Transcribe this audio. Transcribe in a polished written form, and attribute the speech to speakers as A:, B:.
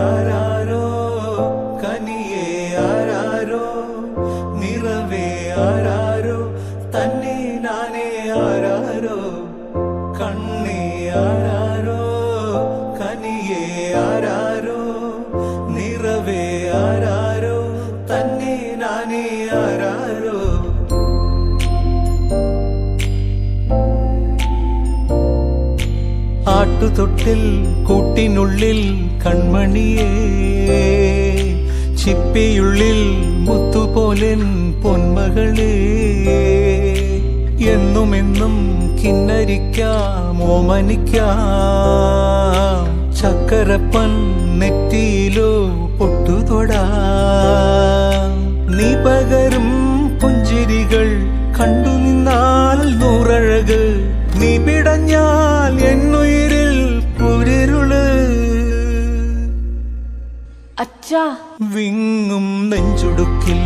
A: ആരാരോ കനിയേ ആരാരോ നിറവേ ആരാരോ തന്നെ നാനേ ആരാരോ കണ്ണേ ആരാരോ കനിയേ ആരാരോ നിറവേ ആരാരോ തന്നെ നാനേ ആരാരോ. ആട്ടുതൊട്ടിൽ കൂട്ടിനുള്ളിൽ കൺമണിയേ ചിപ്പിയുള്ളിൽ മുത്തുപോലെൻ പൊന്മകളേ എന്നുമെന്നും കിന്നരിക്കാം ഓമനിക്കാം ചക്കരപ്പൻ നെറ്റിയിലോ പൊട്ടുതൊടാ നീ പകരും പുഞ്ചിരികൾ കണ്ടു നിന്നാൽ നൂറഴക് നീ പിടഞ്ഞാൽ എന്നുയിരിൽ പുരിരുള്
B: അച്ഛാ
A: വിങ്ങും നെഞ്ചുടുക്കിൽ